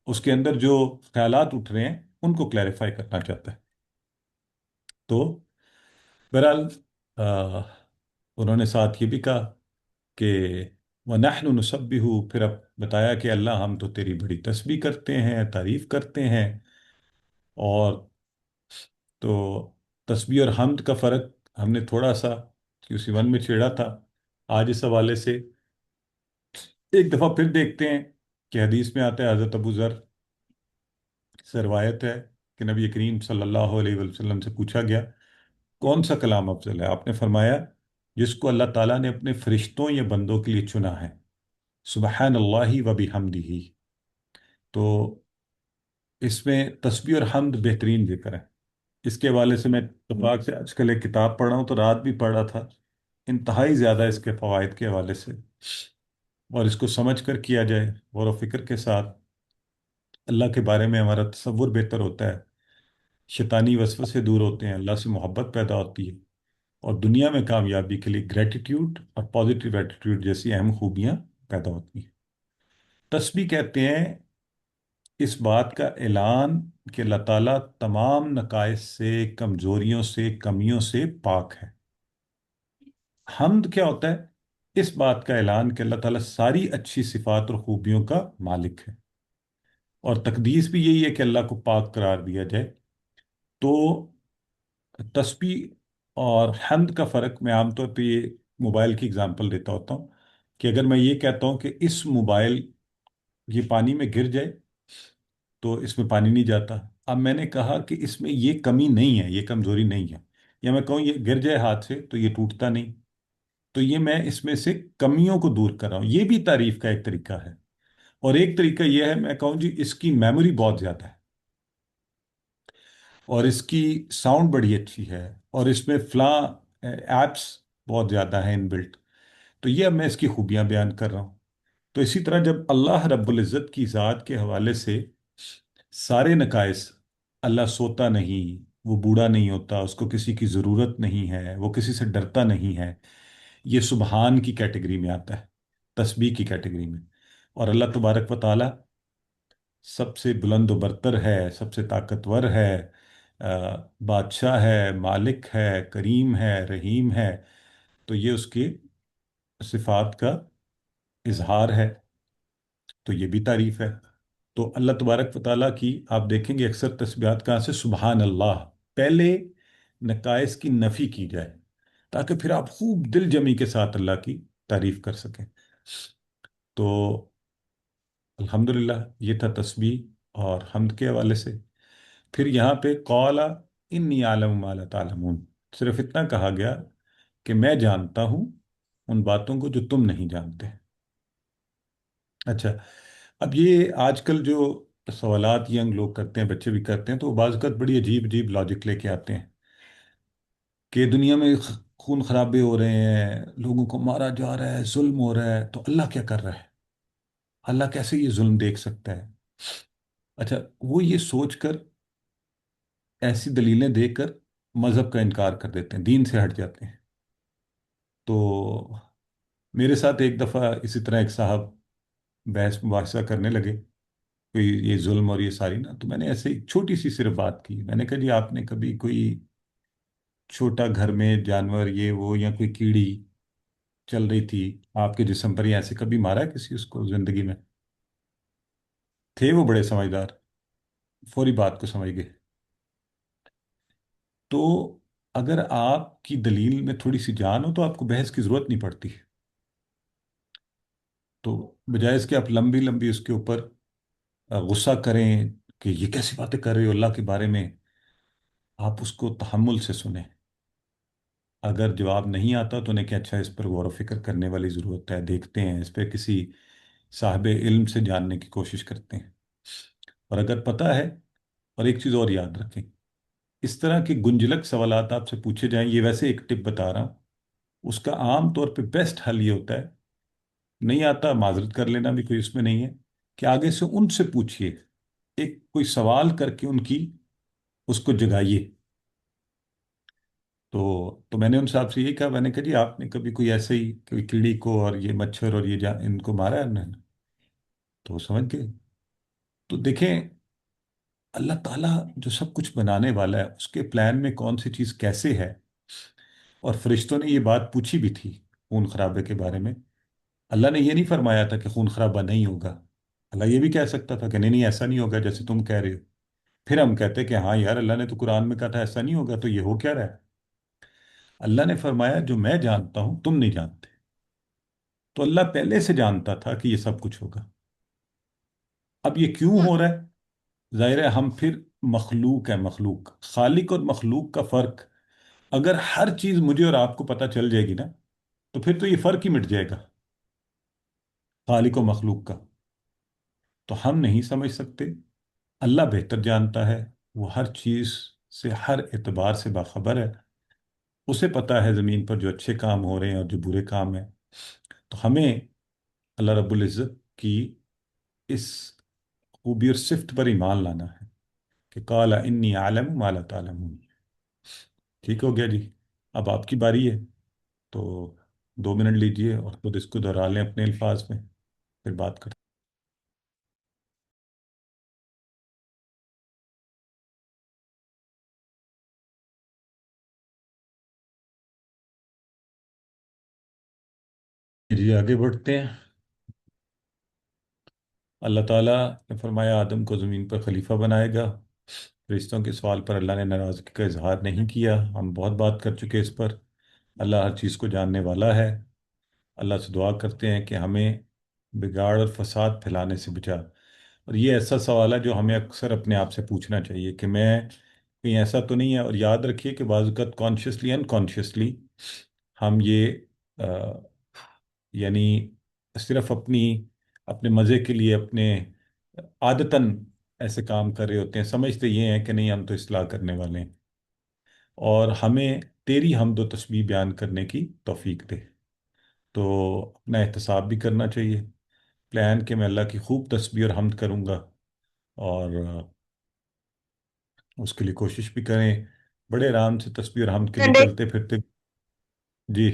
اس کے اندر جو خیالات اٹھ رہے ہیں ان کو کلیریفائی کرنا چاہتا ہے۔ تو بہرحال انہوں نے ساتھ یہ بھی کہا کہ وَنَحْنُ نُسَبِّحُ، پھر اب بتایا کہ اللہ ہم تو تیری بڑی تسبیح کرتے ہیں، تعریف کرتے ہیں۔ اور تو تسبیح اور حمد کا فرق ہم نے تھوڑا سا QC1 میں چھیڑا تھا، آج اس حوالے سے ایک دفعہ پھر دیکھتے ہیں کہ حدیث میں آتا ہے، حضرت ابو ذر سے روایت ہے کہ نبی کریم صلی اللہ علیہ وسلم سے پوچھا گیا کون سا کلام افضل ہے، آپ نے فرمایا جس کو اللہ تعالیٰ نے اپنے فرشتوں یا بندوں کے لیے چنا ہے، سبحان اللہ و بحمدہ۔ تو اس میں تسبیح اور حمد بہترین ذکر ہے۔ اس کے حوالے سے میں اتفاق سے آج کل ایک کتاب پڑھ رہا ہوں، تو رات بھی پڑھ رہا تھا، انتہائی زیادہ اس کے فوائد کے حوالے سے، اور اس کو سمجھ کر کیا جائے غور و فکر کے ساتھ، اللہ کے بارے میں ہمارا تصور بہتر ہوتا ہے، شیطانی وسوسے دور ہوتے ہیں، اللہ سے محبت پیدا ہوتی ہے، اور دنیا میں کامیابی کے لیے گریٹیٹیوڈ اور پازیٹیو ایٹیٹیوڈ جیسی اہم خوبیاں پیدا ہوتی ہیں۔ تسبیح کہتے ہیں اس بات کا اعلان کہ اللہ تعالیٰ تمام نقائص سے، کمزوریوں سے، کمیوں سے پاک ہے۔ حمد کیا ہوتا ہے؟ اس بات کا اعلان کہ اللہ تعالیٰ ساری اچھی صفات اور خوبیوں کا مالک ہے، اور تقدیس بھی یہی ہے کہ اللہ کو پاک قرار دیا جائے۔ تو تسبیح اور حمد کا فرق میں عام طور پہ یہ موبائل کی اگزامپل دیتا ہوتا ہوں کہ اگر میں یہ کہتا ہوں کہ اس موبائل یہ پانی میں گر جائے تو اس میں پانی نہیں جاتا، اب میں نے کہا کہ اس میں یہ کمی نہیں ہے، یہ کمزوری نہیں ہے، یا میں کہوں یہ گر جائے ہاتھ سے تو یہ ٹوٹتا نہیں، تو یہ میں اس میں سے کمیوں کو دور کر رہا ہوں، یہ بھی تعریف کا ایک طریقہ ہے۔ اور ایک طریقہ یہ ہے، میں کہوں جی اس کی میموری بہت زیادہ ہے، اور اس کی ساؤنڈ بڑی اچھی ہے، اور اس میں فلاں ایپس بہت زیادہ ہیں ان بلٹ، تو یہ اب میں اس کی خوبیاں بیان کر رہا ہوں۔ تو اسی طرح جب اللہ رب العزت کی ذات کے حوالے سے سارے نقائص، اللہ سوتا نہیں، وہ بوڑھا نہیں ہوتا، اس کو کسی کی ضرورت نہیں ہے، وہ کسی سے ڈرتا نہیں ہے، یہ سبحان کی کیٹیگری میں آتا ہے، تسبیح کی کیٹیگری میں۔ اور اللہ تبارک و تعالی سب سے بلند و برتر ہے، سب سے طاقتور ہے، بادشاہ ہے، مالک ہے، کریم ہے، رحیم ہے، تو یہ اس کی صفات کا اظہار ہے، تو یہ بھی تعریف ہے۔ تو اللہ تبارک و تعالیٰ کی آپ دیکھیں گے اکثر تسبیحات کہاں سے، سبحان اللہ، پہلے نقائص کی نفی کی جائے تاکہ پھر آپ خوب دل جمی کے ساتھ اللہ کی تعریف کر سکیں. تو الحمدللہ یہ تھا تسبیح اور حمد کے حوالے سے. پھر یہاں پہ قال انی اعلم ما لا تعلمون، صرف اتنا کہا گیا کہ میں جانتا ہوں ان باتوں کو جو تم نہیں جانتے. اچھا، اب یہ آج کل جو سوالات ینگ لوگ کرتے ہیں، بچے بھی کرتے ہیں، تو وہ بعض اوقات بڑی عجیب عجیب لاجک لے کے آتے ہیں کہ دنیا میں خون خرابے ہو رہے ہیں، لوگوں کو مارا جا رہا ہے، ظلم ہو رہا ہے، تو اللہ کیا کر رہا ہے؟ اللہ کیسے یہ ظلم دیکھ سکتا ہے؟ اچھا، وہ یہ سوچ کر ایسی دلیلیں دے کر مذہب کا انکار کر دیتے ہیں، دین سے ہٹ جاتے ہیں. تو میرے ساتھ ایک دفعہ اسی طرح ایک صاحب بحث مباحثہ کرنے لگے کوئی یہ ظلم اور یہ ساری نا، تو میں نے ایسے ایک چھوٹی سی صرف بات کی. میں نے کہا جی آپ نے کبھی کوئی چھوٹا گھر میں جانور یہ وہ یا کوئی کیڑی چل رہی تھی آپ کے جسم پر، یا ایسے کبھی مارا ہے کسی اس کو زندگی میں؟ تھے وہ بڑے سمجھدار، فوری بات کو سمجھ گئے. تو اگر آپ کی دلیل میں تھوڑی سی جان ہو تو آپ کو بحث کی ضرورت نہیں پڑتی. تو بجائے اس کے آپ لمبی لمبی اس کے اوپر غصہ کریں کہ یہ کیسی باتیں کر رہے ہو اللہ کے بارے میں، آپ اس کو تحمل سے سنیں. اگر جواب نہیں آتا تو انہیں کہ اچھا اس پر غور و فکر کرنے والی ضرورت ہے، دیکھتے ہیں اس پہ کسی صاحب علم سے جاننے کی کوشش کرتے ہیں. اور اگر پتہ ہے، اور ایک چیز اور یاد رکھیں، اس طرح کے گنجلک سوالات آپ سے پوچھے جائیں، یہ ویسے ایک ٹپ بتا رہا ہوں، اس کا عام طور پہ بیسٹ حل یہ ہوتا ہے، نہیں آتا معذرت کر لینا بھی کوئی اس میں نہیں ہے، کہ آگے سے ان سے پوچھئے، ایک کوئی سوال کر کے ان کی اس کو جگائیے. تو میں نے ان صاحب سے یہ کہا، میں نے کہا جی آپ نے کبھی کوئی ایسے ہی کوئی کیڑی کو اور یہ مچھر اور یہ ان کو مارا ہے انہوں نے؟ تو وہ سمجھ گئے. تو دیکھیں اللہ تعالیٰ جو سب کچھ بنانے والا ہے، اس کے پلان میں کون سی چیز کیسے ہے. اور فرشتوں نے یہ بات پوچھی بھی تھی خون خرابے کے بارے میں. اللہ نے یہ نہیں فرمایا تھا کہ خون خرابہ نہیں ہوگا. اللہ یہ بھی کہہ سکتا تھا کہ نہیں نہیں ایسا نہیں ہوگا جیسے تم کہہ رہے ہو. پھر ہم کہتے کہ ہاں یار اللہ نے تو قرآن میں کہا تھا ایسا نہیں ہوگا، تو یہ ہو کیا رہا ہے؟ اللہ نے فرمایا جو میں جانتا ہوں تم نہیں جانتے. تو اللہ پہلے سے جانتا تھا کہ یہ سب کچھ ہوگا. اب یہ کیوں ہو رہا ہے؟ ظاہر ہے ہم پھر مخلوق ہے، مخلوق خالق اور مخلوق کا فرق، اگر ہر چیز مجھے اور آپ کو پتہ چل جائے گی نا تو پھر تو یہ فرق ہی مٹ جائے گا خالق و مخلوق کا. تو ہم نہیں سمجھ سکتے، اللہ بہتر جانتا ہے، وہ ہر چیز سے ہر اعتبار سے باخبر ہے. اسے پتہ ہے زمین پر جو اچھے کام ہو رہے ہیں اور جو برے کام ہیں. تو ہمیں اللہ رب العزت کی اس خوبی اور صفت پر ایمان لانا ہے کہ قال انی اعلم ما لا تعلمون. ٹھیک ہو گیا جی؟ اب آپ کی باری ہے، تو 2 منٹ لیجئے اور خود اس کو دہرا لیں اپنے الفاظ میں، پھر بات کرتے ہیں. جی آگے بڑھتے ہیں. اللہ تعالیٰ نے فرمایا آدم کو زمین پر خلیفہ بنائے گا. فرشتوں کے سوال پر اللہ نے ناراضگی کا اظہار نہیں کیا. ہم بہت بات کر چکے اس پر. اللہ ہر چیز کو جاننے والا ہے. اللہ سے دعا کرتے ہیں کہ ہمیں بگاڑ اور فساد پھیلانے سے بچا. اور یہ ایسا سوال ہے جو ہمیں اکثر اپنے آپ سے پوچھنا چاہیے کہ میں کہیں ایسا تو نہیں ہے. اور یاد رکھیے کہ بعض اوقات کانشیسلی انکانشیسلی ہم یہ یعنی صرف اپنے مزے کے لیے اپنے عادتاً ایسے کام کر رہے ہوتے ہیں، سمجھتے یہ ہیں کہ نہیں ہم تو اصلاح کرنے والے ہیں. اور ہمیں تیری حمد و تسبیح بیان کرنے کی توفیق دے. تو اپنا احتساب بھی کرنا چاہیے، پلان کہ میں اللہ کی خوب تسبیح اور حمد کروں گا، اور اس کے لیے کوشش بھی کریں. بڑے آرام سے تسبیح اور حمد کے لیے چلتے پھرتے. جی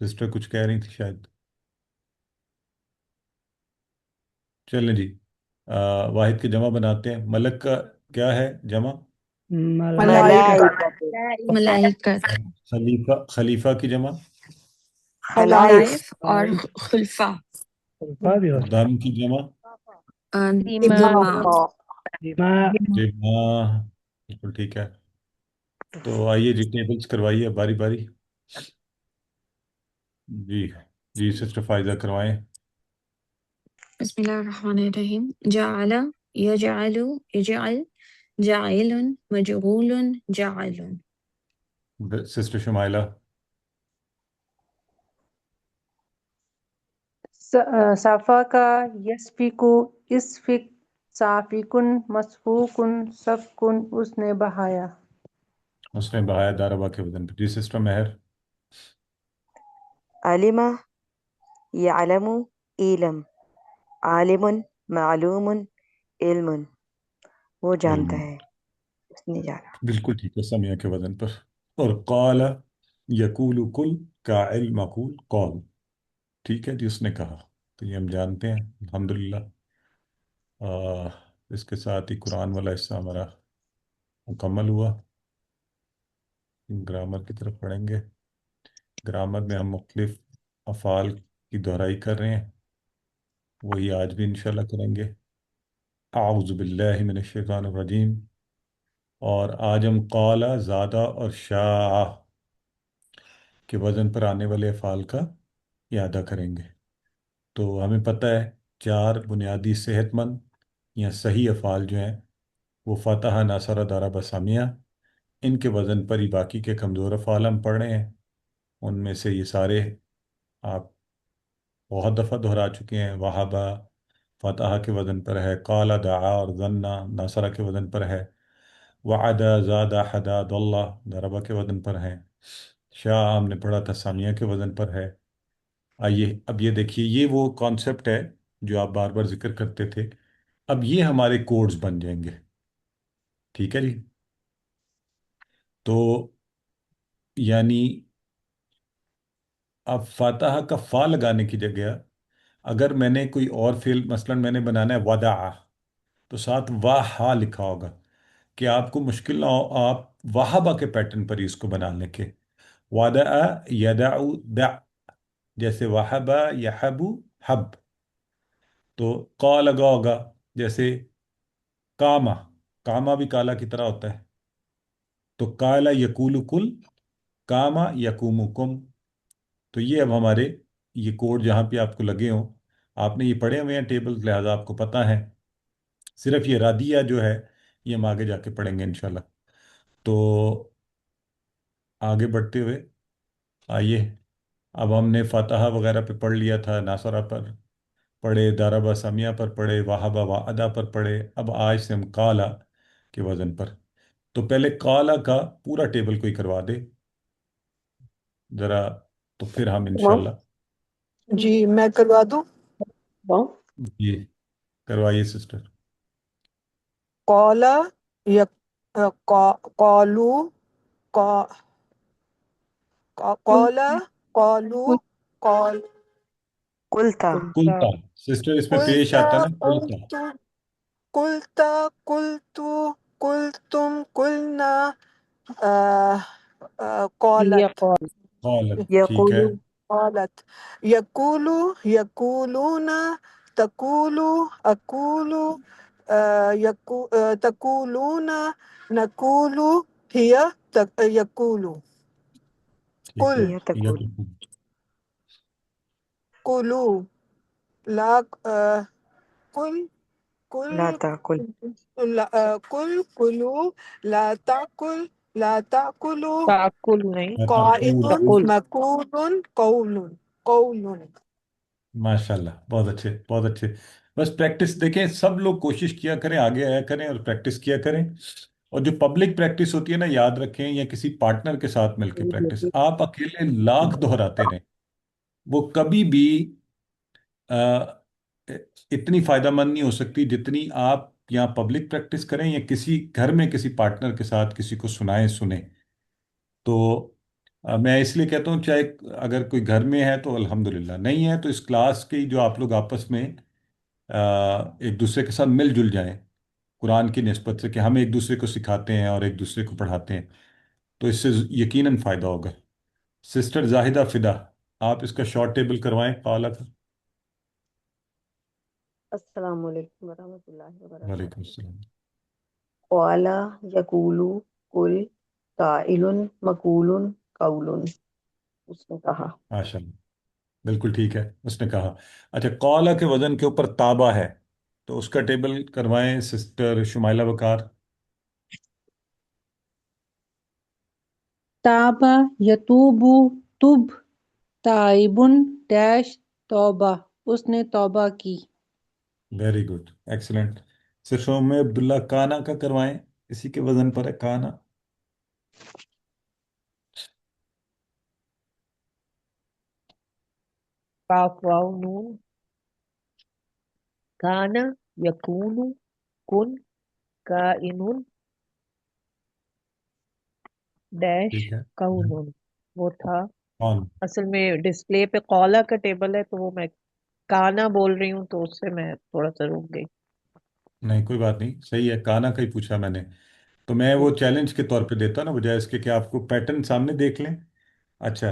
سسٹر کچھ کہہ رہی تھی شاید. چلیں جی واحد کے جمع بناتے ہیں. ملک کا کیا ہے جمع؟ ملائکت. خلیفہ کی جمع؟ خلائف اور خلفاء. دم کی جمع؟ دماغ جی ہاں بالکل ٹھیک ہے. تو آئیے جی ٹیبلز کروائیے باری باری. جی جی سسٹر فائزہ کروائیں. بسم اللہ الرحمن الرحیم. جعل یجعل اجعل جاعل مجعول جاعل. سسٹر شمائلہ. سفاک یسفک اسفک سافکن مسفوکن سفکن اس نے بہایا. اس نے بہایا داربا کے وزن پہ. جی سسٹر مہر. علم یعلم علم عالم معلوم علم وہ جانتا ہے اس نے جانا. بالکل ٹھیک ہے سمیہ کے وزن پر. اور قال یقول کل کا علم مقول قول. ٹھیک ہے جی اس نے کہا. تو یہ ہم جانتے ہیں الحمدللہ. اس کے ساتھ ہی قرآن والا حصہ ہمارا مکمل ہوا. گرامر کی طرف پڑھیں گے. گرامر میں ہم مختلف افعال کی دہرائی کر رہے ہیں. وہی آج بھی انشاءاللہ کریں گے. اعوذ باللہ من الشیطان الرجیم. اور آج ہم قال زادہ اور شاء کے وزن پر آنے والے افعال کا اعادہ کریں گے. تو ہمیں پتہ ہے 4 بنیادی صحت مند یا صحیح افعال جو ہیں وہ فتح نصر ضرب سمیہ. ان کے وزن پر ہی باقی کے کمزور افعال ہم پڑھ رہے ہیں. ان میں سے یہ سارے آپ بہت دفعہ دہرا چکے ہیں. وہابہ فتح کے وزن پر ہے. قال دعا اور ظنہ نصرہ کے وزن پر ہے. وعد زاد حدا ضل ضربہ کے وزن پر ہے. شاء ہم نے پڑھا تھا سامیہ کے وزن پر ہے. آئیے اب یہ دیکھیے یہ وہ کانسیپٹ ہے جو آپ بار بار ذکر کرتے تھے. اب یہ ہمارے کوڈز بن جائیں گے. ٹھیک ہے جی. تو یعنی اب فاتحہ کا فا لگانے کی جگہ اگر میں نے کوئی اور فعل مثلا میں نے بنانا ہے ودع تو ساتھ واہ لکھا ہوگا کہ آپ کو مشکل نہ ہو. آپ وہابہ کے پیٹرن پر ہی اس کو بنا لیں کہ ودع یدع دع جیسے وہبہ یحب حب. تو قا لگا ہوگا جیسے کاما. کاما بھی کالا کی طرح ہوتا ہے. تو کالا یقول کل کاما یقوم کم. تو یہ اب ہمارے یہ کوڈ جہاں پہ آپ کو لگے ہوں آپ نے یہ پڑھے ہوئے ہیں ٹیبل لہذا آپ کو پتہ ہے. صرف یہ رادیہ جو ہے یہ ہم آگے جا کے پڑھیں گے انشاءاللہ. تو آگے بڑھتے ہوئے آئیے اب ہم نے فاتحہ وغیرہ پہ پڑھ لیا تھا. ناصرہ پر پڑھے. ضربہ سمیہ پر پڑھے. وہبہ وعدہ پر پڑھے. اب آج سے ہم قالا کے وزن پر. تو پہلے قالا کا پورا ٹیبل کوئی کروا دے ذرا تو پھر ہم انشاءاللہ. جی میں کروا دوں. جی کروائیے سسٹر. قولا قالو قولا قالو قال قلتا کلتا سسٹر اس میں پیش آتا نا کلتا. قلتا قلتو قلتم قلنا قالت غالب ٹھیک ہے. یقول قالت یقول یقولون تقول اقول تقولون نقول هي یقول ٹھیک قل ہے. یہ تقول قلو لا قل قل لا تاکل قل قلو لا تأكل لا تأكلوا قائم تقول. مقول قول قول. ماشاء اللہ بہت اچھے بہت اچھے. بس پریکٹس دیکھیں سب لوگ کوشش کیا کریں آگے آیا کریں اور پریکٹس کیا کریں. اور جو پبلک پریکٹس ہوتی ہے نا یاد رکھیں یا کسی پارٹنر کے ساتھ مل کے پریکٹس. آپ اکیلے لاکھ دہراتے رہیں وہ کبھی بھی آ، اتنی فائدہ مند نہیں ہو سکتی جتنی آپ یا پبلک پریکٹس کریں یا کسی گھر میں کسی پارٹنر کے ساتھ کسی کو سنائیں سنیں. تو میں اس لیے کہتا ہوں چاہے اگر کوئی گھر میں ہے تو الحمدللہ نہیں ہے تو اس کلاس کی جو آپ لوگ آپس میں ایک دوسرے کے ساتھ مل جل جائیں قرآن کی نسبت سے کہ ہم ایک دوسرے کو سکھاتے ہیں اور ایک دوسرے کو پڑھاتے ہیں تو اس سے یقیناً فائدہ ہوگا. سسٹر زاہدہ فدا آپ اس کا شارٹ ٹیبل کروائیں قالا کا. السلام علیکم ورحمۃ اللہ وعلیکم وبرکاتہ. السلام. قال یقول قل قائل مقول قول. اس نے کہا. ماشاء اللہ، بالکل ٹھیک ہے، اس نے کہا. اچھا، قولا کے وزن کے اوپر تابا ہے، تو اس کا ٹیبل کروائیں سسٹر شمائلہ وقار. تابا یتوبو تب تائبن ڈیش توبہ، اس نے توبہ کی. Very good, excellent. صرف میں عبداللہ کانا کا کروائیں، اسی کے وزن پر ہے کانا. کاف واو نون. کانا یکون کن کائنون ڈیش ٹھیک ہے. کونون. وہ تھا کون؟ اصل میں ڈسپلے پہ قولا کا ٹیبل ہے، تو وہ میں کانا بول رہی ہوں، تو اس سے میں تھوڑا سا رک گئی. نہیں کوئی بات نہیں، صحیح ہے، کانا کا ہی پوچھا میں نے. تو میں وہ چیلنج کے طور پہ دیتا نا، بجائے اس کے کہ آپ کو پیٹرن سامنے دیکھ لیں. اچھا،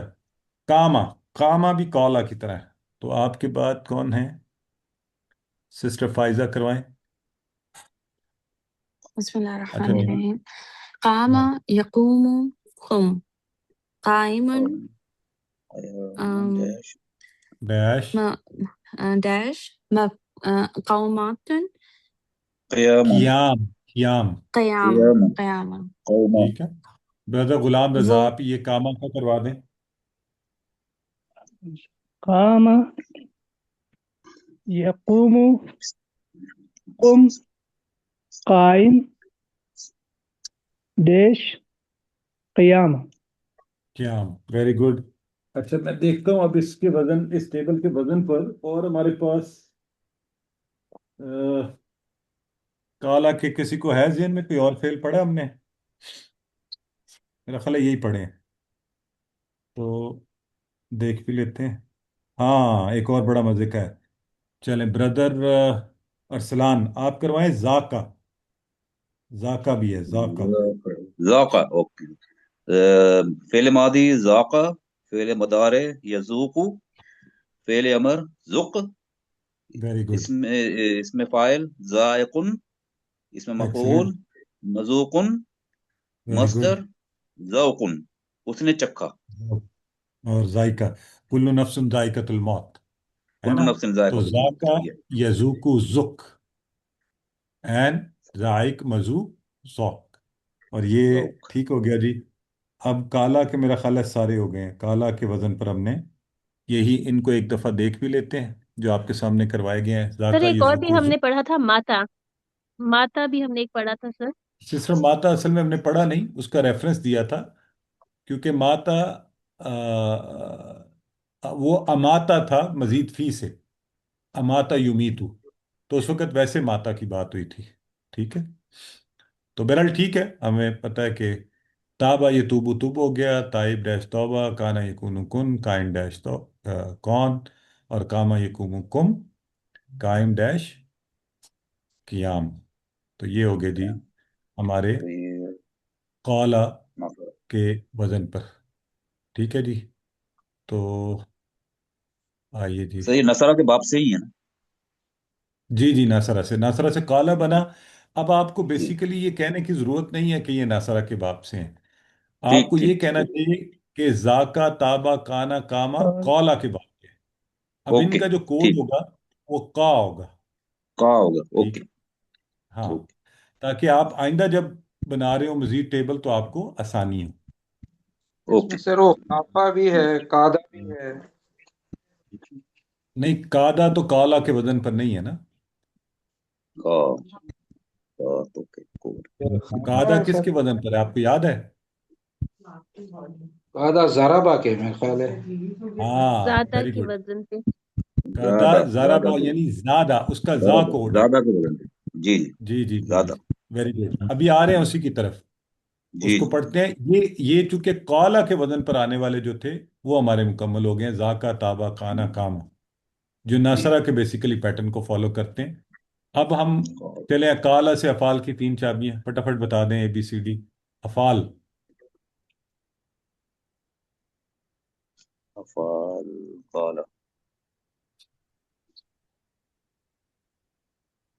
کاما. کاما بھی کولا کی طرح ہے. تو آپ کے بعد کون ہے؟ سسٹر فائزہ کروائیں. بسم اللہ الرحمن اچھا. الرحیم. قام ہاں. یقوم قم قائم ڈیش. ڈیش قومات قیام. قیام. قیام قیام. ٹھیک ہے. بردر غلام رضا، وہ آپ یہ کاما کا کروا دیں. قام یقوم قم قائم ڈیش قیام. قیام، ویری گڈ. اچھا، میں دیکھتا ہوں اب اس کے وزن، اس ٹیبل کے وزن پر، اور ہمارے پاس کالا کے کسی کو ہے ذہن میں کوئی اور فیل پڑھا ہم نے؟ میرا خیال ہے یہی پڑھے ہیں، تو دیکھ بھی لیتے ہیں. ہاں، ایک اور بڑا مزے کا ہے. چلیں بردر ارسلان، آپ کروائیں ذاکا. ذاکا بھی ہے، ذاکا. ذاق اوکے. فعل ماضی ذاق، فعل مضارع یذوق، فعل امر ذق، ویری گڈ. اسم فاعل ذائق، اسم مفعول ایکسلنٹ. مذوق، very good. مصدر ذوق، اس نے چکھا. اور ذائقہ، کل نفس ذائقۃ الموت، ہے نا. کل نفس تو ذائقۃ الموت، ذاکا صحیح ہے. یذوق ذق، این ذائق مذوق ذوق. اور یہ ذوق. ٹھیک ہو گیا جی. اب کالا کے میرا خیال ہے سارے ہو گئے ہیں. کالا کے وزن پر ہم نے یہی ان کو ایک دفعہ دیکھ بھی لیتے ہیں جو آپ کے سامنے کروائے گئے ہیں. سر ذاکا ایک اور بھی یذوق ہم نے ذق. پڑھا تھا ماتا. ماتا بھی ہم نے ایک پڑھا تھا سر. سسٹر ماتا اصل میں ہم نے پڑھا نہیں، اس کا ریفرنس دیا تھا، کیونکہ ماتا وہ اماتا تھا مزید فی سے، اماتا یمیتو، تو اس وقت ویسے ماتا کی بات ہوئی تھی. ٹھیک ہے. تو بہرحال ٹھیک ہے، ہمیں پتہ ہے کہ تابا یتوبو توب ہو گیا، تائب ڈیش توبہ، کانا یکون کن، قائم ڈیش تو کون، اور کاما یکوم کم، قائم ڈیش قیام. تو یہ ہو گئے جی ہمارے تو یہ قولا ناصر. کے وزن پر. ٹھیک ہے جی. تو آئیے جی. صحیح، نصرہ کے باپ سے ہی ہے نا. جی جی، ناصرہ سے قالا بنا. اب آپ کو جی بیسیکلی یہ کہنے کی ضرورت نہیں ہے کہ یہ ناصرہ کے باپ سے ہیں. آپ ٹھیک کو ٹھیک یہ کہنا ٹھیک. چاہیے کہ ذاکا تابا کانا کاما قولا کے باپ سے. اب ان اوکے کا جو کوڈ ٹھیک. ہوگا وہ کا ہوگا. کہاں ہوگا. ٹھیک اوکے ہے. ہاں، اوکے تاکہ آپ آئندہ جب بنا رہے ہو مزید ٹیبل تو آپ کو آسانی ہو. اس میں اوکے. سر وہ کافا بھی ہے، قادہ بھی ہے. نہیں، کادا تو کالا کے وزن پر نہیں ہے نا. Okay code. کادا ہے کس سر. کے وزن پر ہے آپ کو یاد ہے؟ قادہ زرابا کے میرے خیال ہے. ہاں، زیادہ ویری کی گڈ. وزن پہ. کادا زیادہ ضربا کے یعنی زیادہ، اس کا زا کوڈ ہے. زیادہ کے بولیں گے. جی جی جی جی جی جی، زیادہ. Very good. ابھی آ رہے ہیں اسی کی طرف، اس جی کو جی پڑھتے ہیں. یہ چونکہ قالا کے وزن پر آنے والے جو تھے وہ ہمارے مکمل ہو گئے ہیں. ذاکا تابا کانا کام، جو ٹھیک. ناصرہ کے بیسیکلی پیٹرن کو فالو کرتے ہیں. اب ہم چلیں قالا سے افعال کی 3 چابیاں فٹافٹ بتا دیں. ABCD افعال. افعال قال.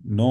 9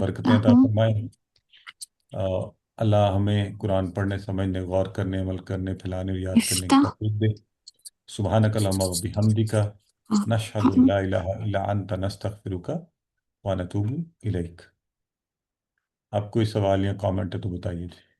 برکتیں عطا فرمائے. اللہ ہمیں قرآن پڑھنے، سمجھنے، غور کرنے، عمل کرنے، پھیلانے اور یاد کرنے کی توفیق دے. سبحانک اللہم و بحمدک نشہد ان لا الہ الا انت نستغفرک ونتوب الیک. آپ کوئی سوال یا کامنٹ ہے تو بتائیے جی.